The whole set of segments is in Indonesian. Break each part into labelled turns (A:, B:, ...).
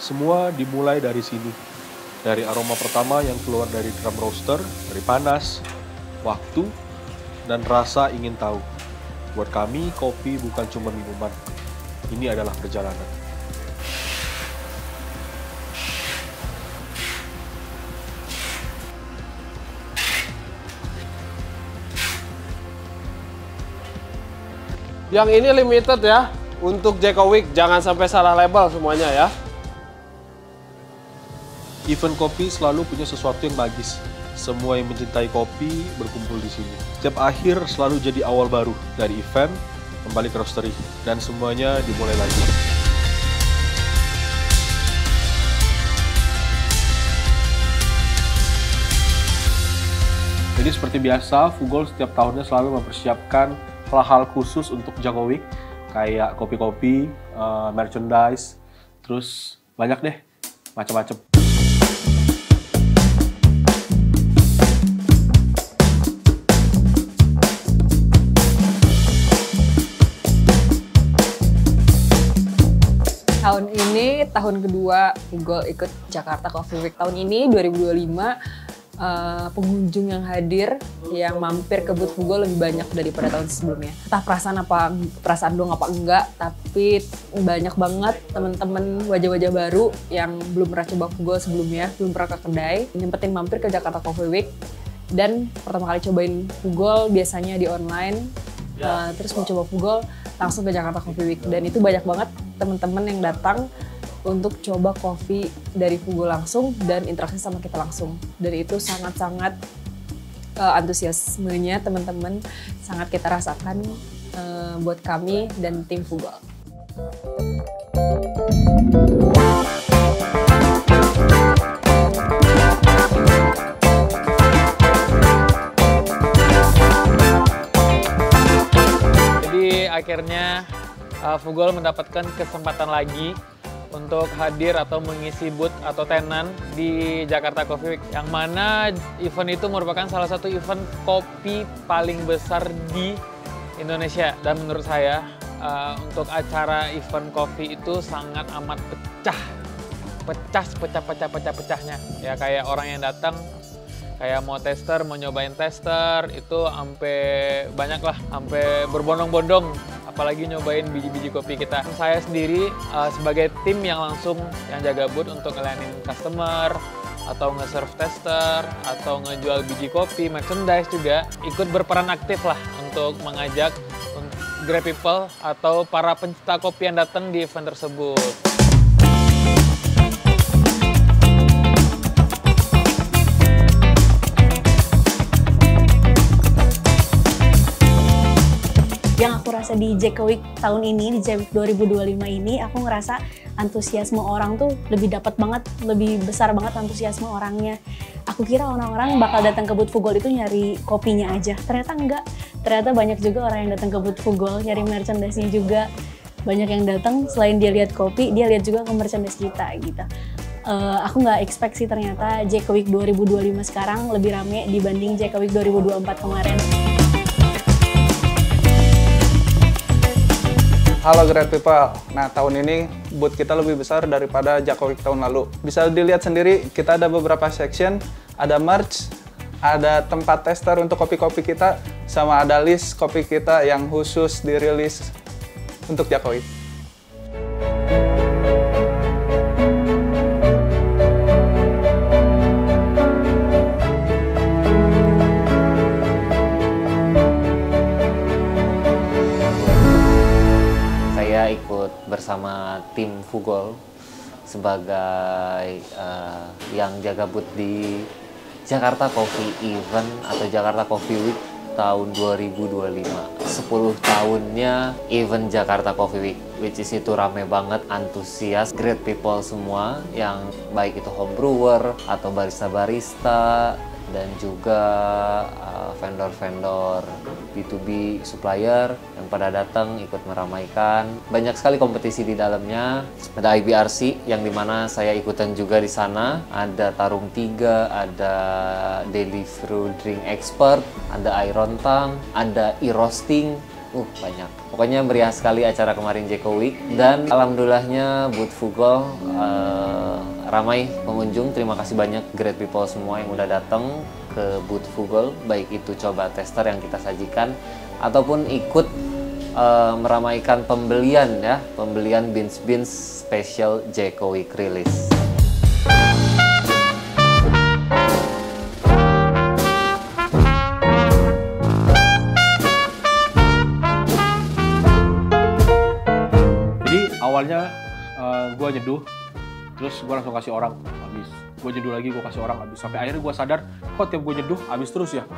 A: Semua dimulai dari sini. Dari aroma pertama yang keluar dari drum roaster, dari panas, waktu, dan rasa ingin tahu. Buat kami, kopi bukan cuma minuman. Ini adalah perjalanan.
B: Yang ini limited ya, untuk Jeko Week, jangan sampai salah label semuanya ya.
A: Event kopi selalu punya sesuatu yang magis. Semua yang mencintai kopi berkumpul di sini. Setiap akhir selalu jadi awal baru dari event, kembali ke roastery, dan semuanya dimulai lagi. Jadi seperti biasa, Fugol setiap tahunnya selalu mempersiapkan hal-hal khusus untuk Jago Week, kayak kopi-kopi, merchandise, terus banyak deh, macam-macam.
C: Tahun ini, tahun kedua Fugol ikut Jakarta Coffee Week. Tahun ini, 2025, pengunjung yang hadir, yang mampir ke booth Fugol lebih banyak daripada tahun sebelumnya. Entah perasaan doang apa enggak, tapi banyak banget teman-teman wajah-wajah baru yang belum pernah coba Fugol sebelumnya, belum pernah ke kedai, nyempetin mampir ke Jakarta Coffee Week, dan pertama kali cobain Fugol biasanya di online, terus mencoba Fugol langsung ke Jakarta Coffee Week. Dan itu banyak banget teman-teman yang datang untuk coba kopi dari Fugol langsung dan interaksi sama kita langsung. Dan itu sangat-sangat antusiasmenya teman-teman sangat kita rasakan buat kami dan tim Fugol.
D: Jadi akhirnya Fugol mendapatkan kesempatan lagi untuk hadir atau mengisi booth atau tenan di Jakarta Coffee Week, yang mana event itu merupakan salah satu event kopi paling besar di Indonesia. Dan menurut saya untuk acara event kopi itu sangat amat pecahnya ya, kayak orang yang datang kayak mau tester, mau nyobain tester, itu sampai banyak lah, sampai berbondong-bondong, apalagi nyobain biji-biji kopi kita. Saya sendiri sebagai tim yang langsung yang jaga booth untuk ngelayanin customer, atau nge-serve tester, atau ngejual biji kopi, merchandise juga, ikut berperan aktif lah untuk mengajak great people atau para pencinta kopi yang datang di event tersebut.
E: Yang aku rasa di Jeko Week tahun ini, di Jeko Week 2025 ini, aku ngerasa antusiasme orang tuh lebih dapat banget, lebih besar banget antusiasme orangnya. Aku kira orang-orang bakal datang ke booth Fugol itu nyari kopinya aja, ternyata enggak. Ternyata banyak juga orang yang datang ke booth Fugol nyari merchandise-nya juga. Banyak yang datang, selain dia lihat kopi, dia lihat juga ke merchandise kita gitu. Aku nggak expect sih ternyata Jeko Week 2025 sekarang lebih rame dibanding Jeko Week 2024 kemarin.
F: Halo Great People, nah tahun ini booth kita lebih besar daripada Jeko Week tahun lalu. Bisa dilihat sendiri, kita ada beberapa section, ada merch, ada tempat tester untuk kopi-kopi kita, sama ada list kopi kita yang khusus dirilis untuk Jeko Week.
G: Ikut bersama tim Fugol sebagai yang jaga booth di Jakarta Coffee Event atau Jakarta Coffee Week tahun 2025. 10 tahunnya event Jakarta Coffee Week, which is itu rame banget, antusias, great people semua, yang baik itu home brewer atau barista-barista, dan juga vendor-vendor B2B supplier yang pada datang ikut meramaikan. Banyak sekali kompetisi di dalamnya. Ada IBRC yang dimana saya ikutan juga di sana. Ada Tarung 3, ada Daily Brew Drink Expert, ada Iron Tang, ada e-roasting. Banyak. Pokoknya meriah sekali acara kemarin Jeko Week. Dan alhamdulillahnya booth Fugol ramai pengunjung. Terima kasih banyak great people semua yang udah datang ke booth Fugol, baik itu coba tester yang kita sajikan ataupun ikut meramaikan pembelian beans special Jeko Week Release.
A: Awalnya gue nyeduh, terus gue langsung kasih orang, habis. Gue nyeduh lagi, gue kasih orang, habis. Sampai akhirnya gue sadar, kok tiap gue nyeduh, habis terus ya.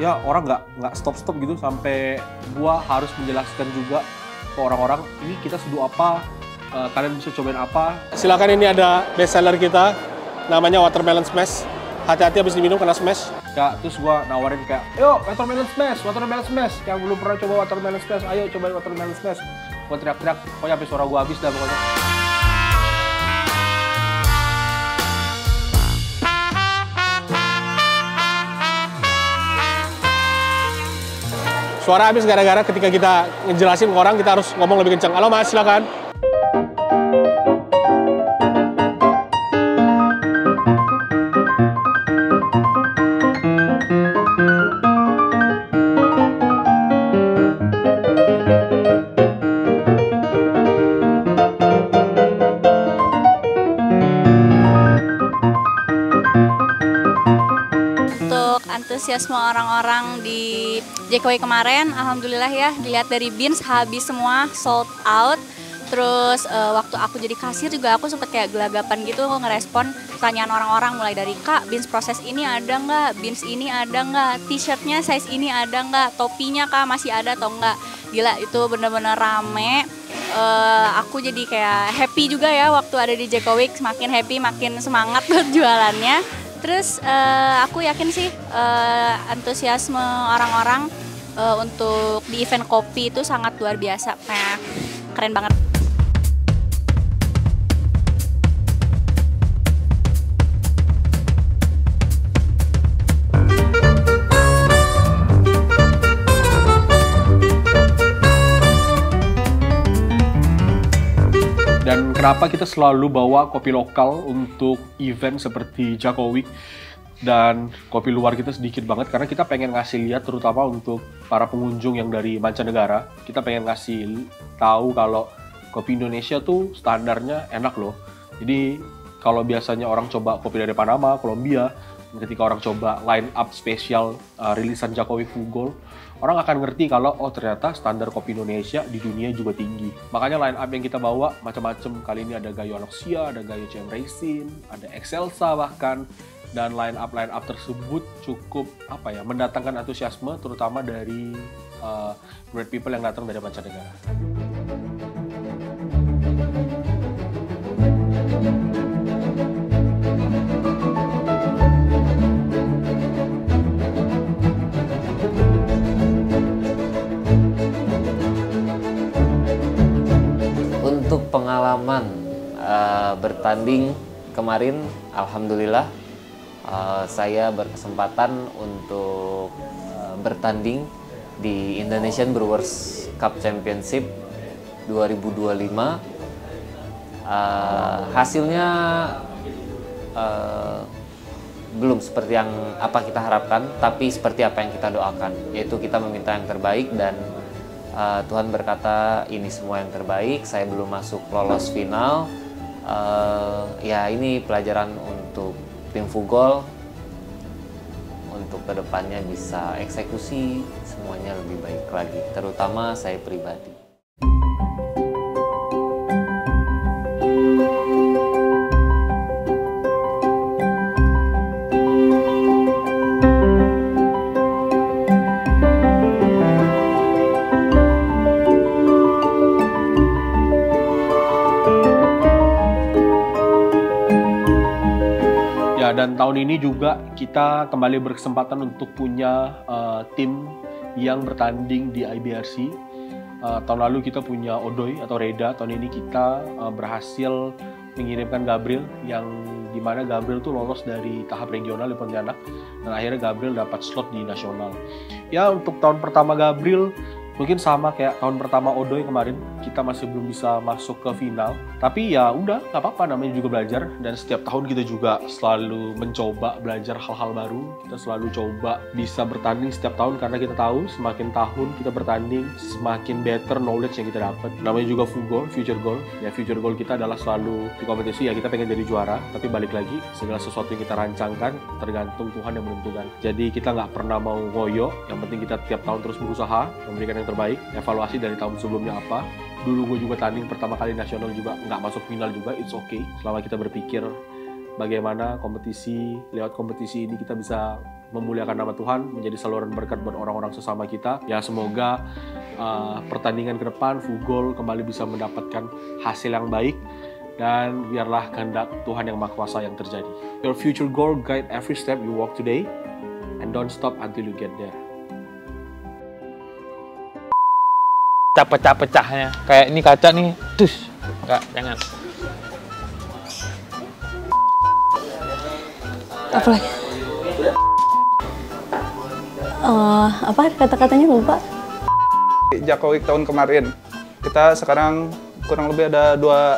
A: Ya orang nggak stop gitu, sampai gue harus menjelaskan juga ke orang-orang, ini kita seduh apa, kalian bisa cobain apa.
B: Silakan, ini ada best seller kita, namanya Watermelon Smash. Hati-hati habis diminum kena smash.
A: Ya, terus gue nawarin kayak, ayo Watermelon Smash, yang belum pernah coba Watermelon Smash, ayo cobain Watermelon Smash. Gue teriak-teriak, pokoknya sampai suara gue habis dah pokoknya.
B: Suara habis gara-gara ketika kita ngejelasin ke orang, kita harus ngomong lebih kencang. Halo Mas, silakan.
E: Antusiasme orang-orang di Jeko Week kemarin, alhamdulillah ya, dilihat dari beans habis semua, sold out. Terus waktu aku jadi kasir juga aku sempet kayak gelagapan gitu ngerespon pertanyaan orang-orang, mulai dari Kak, beans proses ini ada nggak, beans ini ada nggak, t-shirtnya size ini ada nggak, topinya Kak masih ada atau nggak. Gila, itu bener-bener rame. Aku jadi kayak happy juga ya waktu ada di Jeko Week, makin happy, makin semangat buat jualannya. Terus aku yakin sih antusiasme orang-orang untuk di event kopi itu sangat luar biasa, keren banget.
A: Dan kenapa kita selalu bawa kopi lokal untuk event seperti Jeko Week dan kopi luar kita sedikit banget, karena kita pengen ngasih lihat terutama untuk para pengunjung yang dari mancanegara, kita pengen ngasih tahu kalau kopi Indonesia tuh standarnya enak loh. Jadi kalau biasanya orang coba kopi dari Panama, Kolombia, ketika orang coba line up spesial rilisan Jeko Week Fugol, orang akan ngerti kalau oh ternyata standar kopi Indonesia di dunia juga tinggi. Makanya line up yang kita bawa macam-macam. Kali ini ada Gayo Anoxia, ada Gayo CM Racing, ada Excelsa bahkan. Dan line up tersebut cukup mendatangkan antusiasme terutama dari great people yang datang dari mancanegara.
G: Untuk pengalaman bertanding kemarin, alhamdulillah saya berkesempatan untuk bertanding di Indonesian Brewers Cup Championship 2025. Hasilnya belum seperti yang apa kita harapkan, tapi seperti apa yang kita doakan, yaitu kita meminta yang terbaik dan Tuhan berkata ini semua yang terbaik. Saya belum masuk lolos final. Ya ini pelajaran untuk tim Fugol untuk kedepannya bisa eksekusi semuanya lebih baik lagi, terutama saya pribadi.
A: Dan tahun ini juga kita kembali berkesempatan untuk punya tim yang bertanding di IBRC. Tahun lalu kita punya Odoy atau Reda, tahun ini kita berhasil mengirimkan Gabriel, yang dimana Gabriel tuh lolos dari tahap regional di Pontianak dan akhirnya Gabriel dapat slot di nasional. Ya untuk tahun pertama Gabriel mungkin sama kayak tahun pertama Odoy kemarin, kita masih belum bisa masuk ke final. Tapi ya udah, nggak apa-apa, namanya juga belajar. Dan setiap tahun kita juga selalu mencoba belajar hal-hal baru. Kita selalu coba bisa bertanding setiap tahun karena kita tahu semakin tahun kita bertanding, semakin better knowledge yang kita dapat. Namanya juga future goal. Ya future goal kita adalah selalu di kompetisi, ya kita pengen jadi juara. Tapi balik lagi, segala sesuatu yang kita rancangkan tergantung Tuhan yang menentukan. Jadi kita nggak pernah mau ngoyo, yang penting kita tiap tahun terus berusaha memberikan yang terbaik. Evaluasi dari tahun sebelumnya apa. Dulu gue juga tanding pertama kali nasional juga nggak masuk final juga, it's okay. Selama kita berpikir bagaimana kompetisi, lewat kompetisi ini kita bisa memuliakan nama Tuhan, menjadi saluran berkat buat orang-orang sesama kita. Ya semoga pertandingan ke depan Fugol kembali bisa mendapatkan hasil yang baik, dan biarlah kehendak Tuhan yang Maha Kuasa yang terjadi. Your future goal guide every step you walk today, and don't stop until you get there.
D: Pecah-pecahnya. Kayak ini kaca nih. Dus. Enggak, jangan.
C: Apa lagi?
E: Apa kata-katanya lupa?
F: Jaka Week tahun kemarin, kita sekarang kurang lebih ada 2.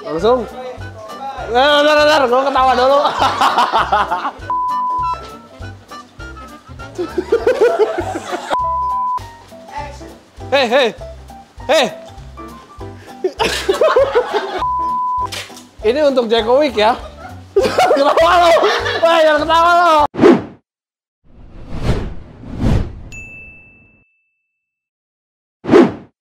B: Langsung. Bentar, gue ketawa dulu. Hei. Ini untuk Jaka Week ya. Ketawa lo. Wah, jangan ketawa lo.